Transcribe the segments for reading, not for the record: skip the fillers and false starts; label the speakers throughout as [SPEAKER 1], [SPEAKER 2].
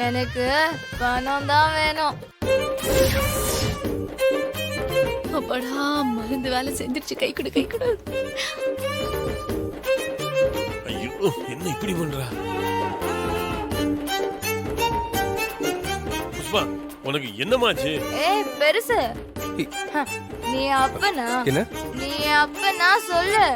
[SPEAKER 1] எனக்கு பணம் தான் வேணும்.
[SPEAKER 2] அப்படா மருந்து வேலை செஞ்சிருச்சு. கை கொடு கை கொடு.
[SPEAKER 3] ஐயோ என்ன இப்படி பண்றா புஷ்பா, உனக்கு என்னமாச்சு?
[SPEAKER 1] ஏய் பெருசு, நீ அப்பனா?
[SPEAKER 4] என்ன?
[SPEAKER 1] நீ அப்பனா சொல்லு.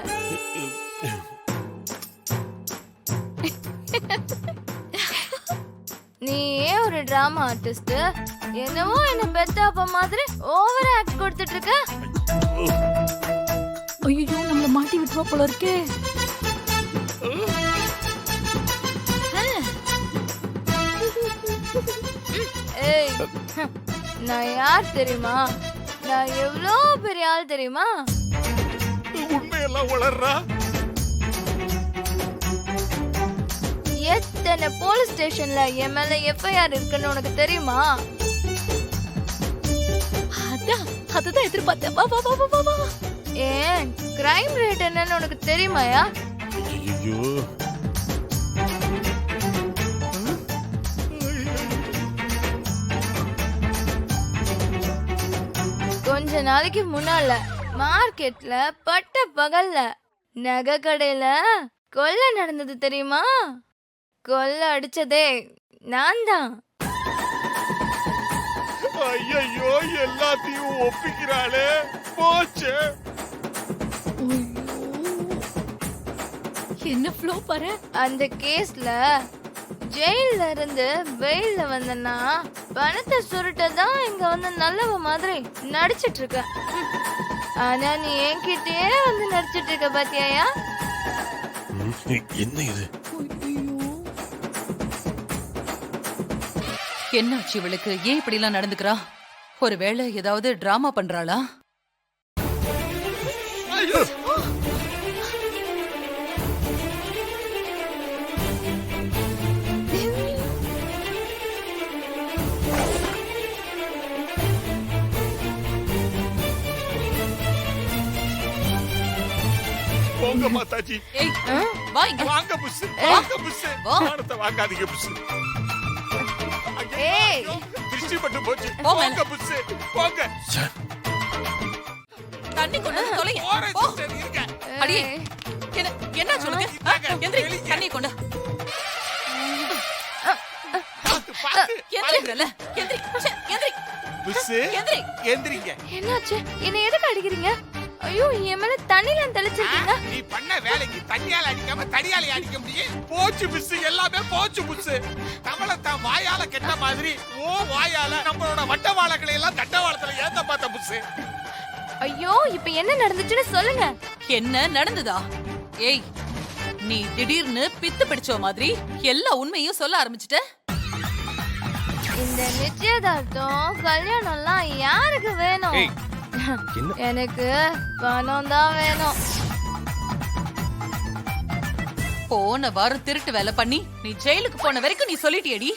[SPEAKER 1] நீ ஏன் ஒரு டிராமா ஆர்டிஸ்ட்? என்னவோ என்ன பெத்த அப்பா மாதிரி ஓவர் ஆக்ட் கொடுத்துட்டு இருக்க.
[SPEAKER 2] ஐயோ நம்மள மாட்டி விட்டுவா போல இருக்கே.
[SPEAKER 1] ஏய், நான் யார் தெரியுமா? நான் எவ்வளோ பெரிய ஆள் தெரியுமா?
[SPEAKER 3] உண்மையெல்லாம் வளர்றா.
[SPEAKER 1] எத்தனை போலீஸ் ஸ்டேஷன்ல என் மேல எஃப்ஐஆர் இருக்குன்னு உனக்கு தெரியுமா?
[SPEAKER 2] அதுதான் எதிர்பார்த்தேன். வா வா வா வா வா.
[SPEAKER 1] ஏன் கிரைம் ரேட் என்னன்னு உனக்கு தெரியுமாயா?
[SPEAKER 3] ஐயோ
[SPEAKER 1] கொஞ்ச நாளைக்கு முன்னால மார்க்கெட்ல பட்ட பகல்ல நகை கடையில கொள்ளை நடந்தது தெரியுமா? கொள்ளை அடிச்சதே நான் தான்.
[SPEAKER 3] ஐயோ எல்லாத்தையும் ஒப்பிக்கிறாளே, போச்சு.
[SPEAKER 2] என்ன ஃப்ளோ பாரு.
[SPEAKER 1] அந்த கேஸ்ல ஜெயில்ல இருந்து வெயில்ல வந்தனா பணத்தை சுருட்டதான் இங்க வந்து நல்லவ மாதிரி நடிச்சிட்டு இருக்க. ஆனா நீ என்கிட்டயே வந்து நடிச்சிட்டு இருக்க பாத்தியாயா?
[SPEAKER 3] என்ன இது?
[SPEAKER 5] என்னாச்சு இவளுக்கு? ஏன் இப்படி எல்லாம் நடந்துக்கிறா? ஒருவேளை ஏதாவது டிராமா பண்றாளா?
[SPEAKER 3] போங்க மாதாஜி.
[SPEAKER 5] ஏய் வா இங்க.
[SPEAKER 3] வாங்க புஸ், வாங்க புஸ்.
[SPEAKER 5] வா.
[SPEAKER 3] மானத்தை வாங்காதீங்க புஸ்.
[SPEAKER 1] ஏய்
[SPEAKER 3] திருஷ்டி பட்டு போச்சு.
[SPEAKER 5] போங்க.
[SPEAKER 3] போங்க புஸ், போங்க.
[SPEAKER 5] தண்ணி கொண்டு வந்து தொலைங்க.
[SPEAKER 3] போறேன்
[SPEAKER 5] போ.
[SPEAKER 3] சிஸ்டர், இருங்க.
[SPEAKER 5] அடியே என்ன சொல்லுங்க? எந்திரி தண்ணி கொண்டு.
[SPEAKER 3] பாத்து பாத்து.
[SPEAKER 5] எந்திரிங்கல. எந்திரி. எந்திரி.
[SPEAKER 3] புஸ்,
[SPEAKER 5] எந்திரி.
[SPEAKER 3] எந்திரிங்க.
[SPEAKER 1] என்னாச்சு? என்ன எதுக்கு அடிக்கிறீங்க? ஐயோ என் மேல தண்ணில தெளிச்சிருக்கீங்க.
[SPEAKER 3] நீ பண்ண வேலைக்கு தண்ணியால அடிக்காம தடியால அடிக்க முடியும். போச்சு புஸ், எல்லாமே போச்சு புஸ். கமல தான் வாயால கெட்ட மாதிரி ஓ வாயால நம்மளோட வட்டவாளங்களை எல்லாம் தட்டவாளத்துல ஏத்த பார்த்த புஸ்.
[SPEAKER 1] ஐயோ இப்ப என்ன நடந்துச்சுன்னு சொல்லுங்க.
[SPEAKER 5] என்ன நடந்ததா? ஏய் நீ திடீர்னு பித்து பிடிச்ச மாதிரி எல்லா உண்மையும் சொல்ல ஆரம்பிச்சிட்ட.
[SPEAKER 1] இந்த நிச்சயதார்த்தம் கல்யாணம்லாம் யாருக்கு வேணும்? எனக்கு பணம் தான் வேணும்.
[SPEAKER 5] போன வாரம் திருட்டு வேலை பண்ணி நீ ஜெயிலுக்கு போன வரைக்கும் நீ சொல்லிட்டியடி.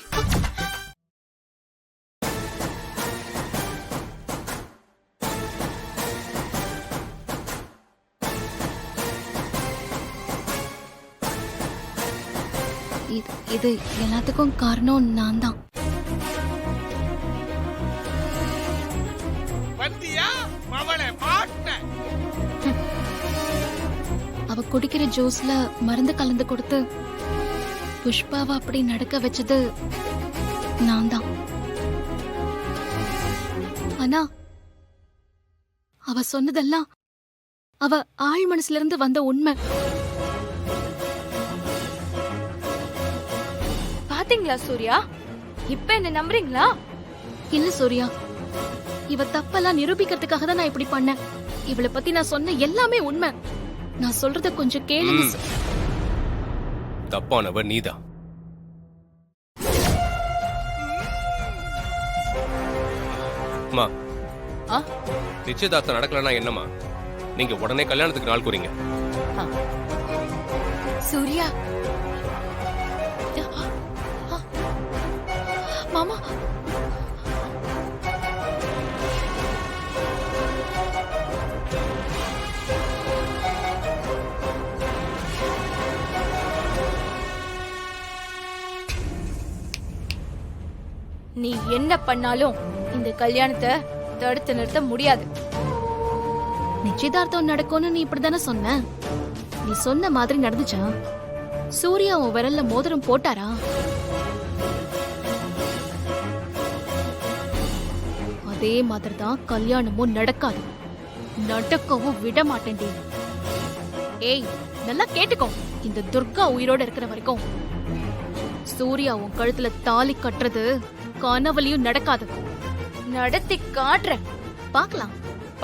[SPEAKER 2] இது எல்லாத்துக்கும் காரணம் நான் தான்.
[SPEAKER 3] வந்தியா மவளே மாட்ட.
[SPEAKER 2] அவ குடிக்கிற ஜூஸ்ல மருந்து கலந்து கொடுத்து புஷ்பாவை அப்படி நடக்க வச்சது நான் தான். ஆனா அவ சொன்னதெல்லாம் அவ ஆழ் மனசுல இருந்து வந்த உண்மை.
[SPEAKER 1] பாத்தீங்களா சூர்யா? இப்ப என்ன நம்புறீங்களா?
[SPEAKER 2] இல்ல சூர்யா, இவ தப்பெல்லாம் நிரூபிக்கிறதுக்காக தான் நான் இப்படி பண்ணேன். இவளை பத்தி நான் சொன்ன எல்லாமே உண்மை. நான் சொல்றத கொஞ்சம் கேளுங்க.
[SPEAKER 4] தப்பானவ நீதான். அம்மா, நிச்சயதார்த்தம் நடக்கலன்னா என்னம்மா? நீங்க உடனே கல்யாணத்துக்கு நாள் கூறீங்க.
[SPEAKER 2] சூர்யா மாமா,
[SPEAKER 1] என்ன பண்ணாலும் இந்த கல்யாணத்தை தடுத்து நிறுத்த முடியாது.
[SPEAKER 2] நிச்சயதார்த்தம் நடக்கும்னு நீ இப்படிதானே சொன்ன? நீ சொன்ன மாதிரி நடந்துச்சா? சூர்யா உன் விரல்ல மோதிரம் போட்டாரா? அதே மாதிரி தான் கல்யாணமும் நடக்காது, நடக்கவும் விட மாட்டேன்டி. ஏய், நல்லா கேட்டுக்கோ. இந்த துர்கா உயிரோட இருக்கிற வரைக்கும் சூர்யா உன் கழுத்துல தாலி கட்டுறது கனவுலயும் நடக்காது.
[SPEAKER 1] நடத்தி காட்டுறேன்,
[SPEAKER 2] பார்க்கலாம்.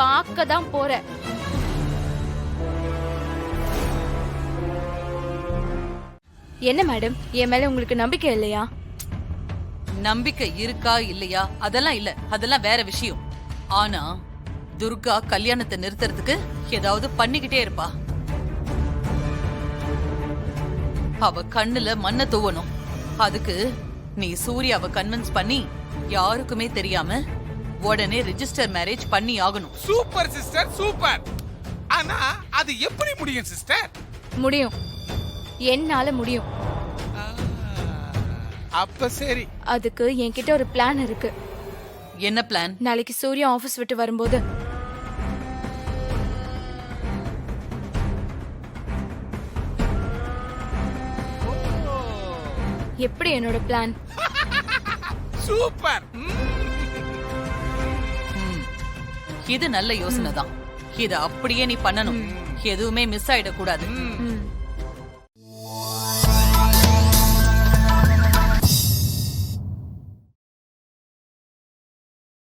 [SPEAKER 1] பார்க்க தான் போற. என்ன மேடம், என் மேல உங்களுக்கு நம்பிக்கை இல்லையா?
[SPEAKER 5] நம்பிக்கை இருக்கா இல்லையா அதெல்லாம் இல்ல, அதெல்லாம் வேற விஷயம். ஆனா துர்கா கல்யாணத்தை நிறுத்துறதுக்கு ஏதாவது பண்ணிக்கிட்டே இருப்பா. அவ கண்ணுல மண்ணை தூவணும். அதுக்கு நீ சூர்யாவை கன்வின்ஸ் பண்ணி யாருக்குமே தெரியாம உடனே ரெஜிஸ்டர் மேரேஜ் பண்ணி ஆகணும்.
[SPEAKER 3] Super sister, super. ஆனா அது எப்படி முடியும் சிஸ்டர்?
[SPEAKER 1] முடியும், என்னால முடியும்.
[SPEAKER 3] அப்ப சரி.
[SPEAKER 1] அதுக்கு என்கிட்ட ஒரு பிளான் இருக்கு.
[SPEAKER 5] என்ன பிளான்?
[SPEAKER 1] நாளைக்கு சூர்யா ஆபீஸ் விட்டு வரும்போது எப்படி என்னோட பிளான்?
[SPEAKER 3] சூப்பர்.
[SPEAKER 5] இது நல்ல யோசனை தான். இத அப்படியே நீ பண்ணணும். எதுவுமே மிஸ் ஆயிடக்கூடாது.
[SPEAKER 1] ம்.